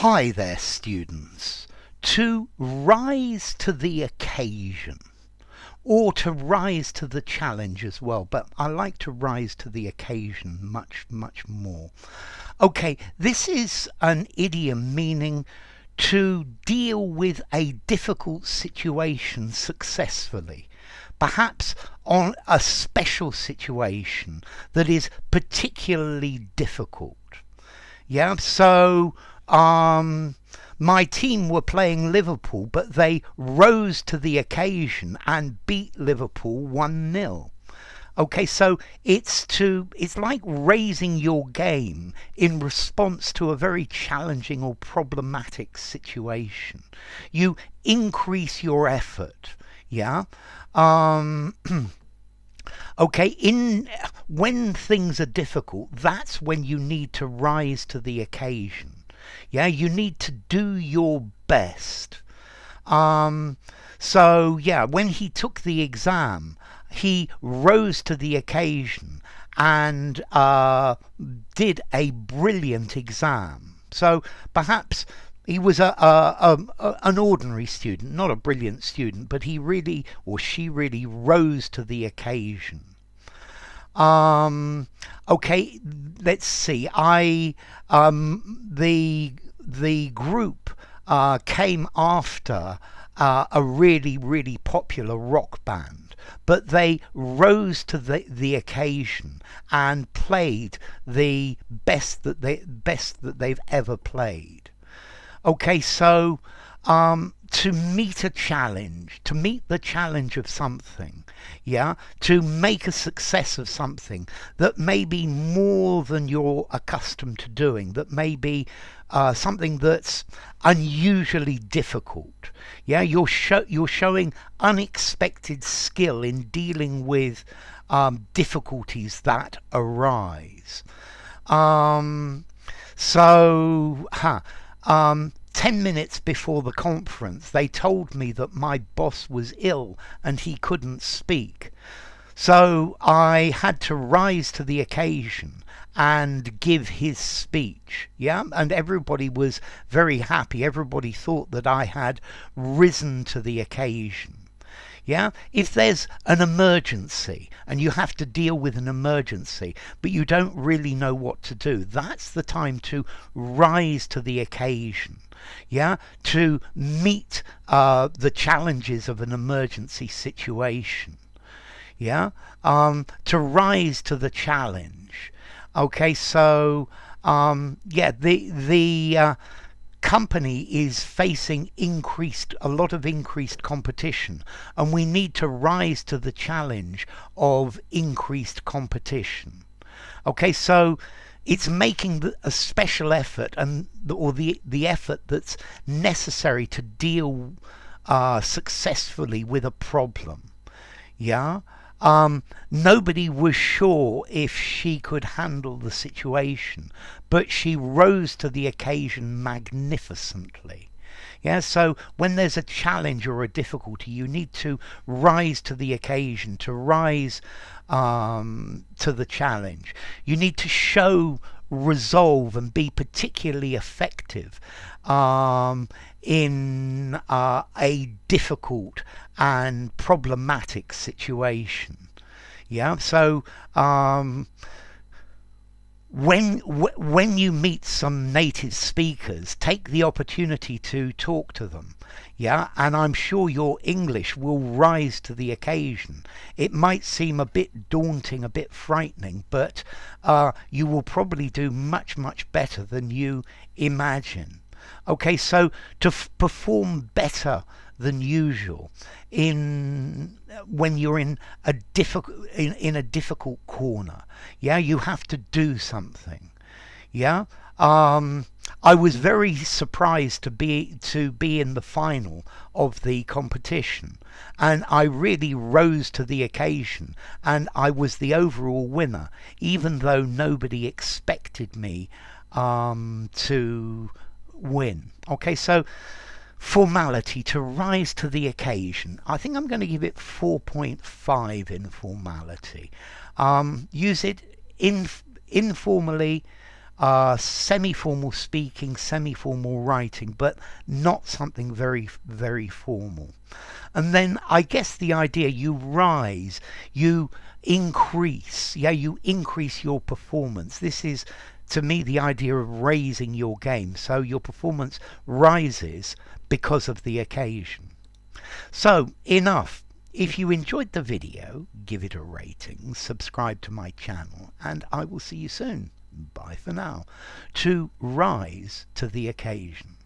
Hi there, students. To rise to the occasion, or to rise to the challenge as well, but I like to rise to the occasion much more. Okay, this is an idiom meaning to deal with a difficult situation successfully, perhaps on a special situation that is particularly difficult. Yeah, so my team were playing Liverpool, but they rose to the occasion and beat Liverpool 1-0. Okay, so it's like raising your game in response to a very challenging or problematic situation. You increase your effort, yeah. Um, Okay, when things are difficult, that's when you need to rise to the occasion. Yeah, you need to do your best. Um, so yeah, when he took the exam, he rose to the occasion and did a brilliant exam. So perhaps he was an ordinary student, not a brilliant student, but he really or she really rose to the occasion. Um, okay, let's see. The group came after a really popular rock band, but they rose to the occasion and played the best that they've ever played. Okay, so to meet a challenge, to meet the challenge of something, yeah, to make a success of something that may be more than you're accustomed to doing, that may be something that's unusually difficult. Yeah, you're showing unexpected skill in dealing with difficulties that arise. Um, so, 10 minutes before the conference, they told me that my boss was ill and he couldn't speak. So I had to rise to the occasion and give his speech. Yeah, and everybody was very happy. Everybody thought that I had risen to the occasion. Yeah, if there's an emergency and you have to deal with an emergency, but you don't really know what to do, that's the time to rise to the occasion. Yeah, to meet the challenges of an emergency situation. Yeah, to rise to the challenge. Okay, so yeah, the company is facing a lot of increased competition, and we need to rise to the challenge of increased competition. Okay, so it's making a special effort or the effort that's necessary to deal successfully with a problem. Yeah. Nobody was sure if she could handle the situation, but she rose to the occasion magnificently. Yeah, so when there's a challenge or a difficulty, you need to rise to the occasion, to rise to the challenge. You need to show resolve and be particularly effective in a difficult and problematic situation. Yeah, so when you meet some native speakers, take the opportunity to talk to them. Yeah, and I'm sure your English will rise to the occasion. It might seem a bit daunting, a bit frightening, but you will probably do much better than you imagine. Okay, so to perform better than usual when you're in a difficult corner, yeah, you have to do something. Yeah, I was very surprised to be in the final of the competition, and I really rose to the occasion, and I was the overall winner, even though nobody expected me to win. Okay, so formality, to rise to the occasion. I think I'm going to give it 4.5 in formality. Use it informally, semi-formal speaking, semi-formal writing, but not something very, very formal. And then I guess the idea, you rise, you increase, you increase your performance. This is, to me, the idea of raising your game. So your performance rises because of the occasion. So enough. If you enjoyed the video, give it a rating, subscribe to my channel, and I will see you soon. Bye for now. To rise to the occasion.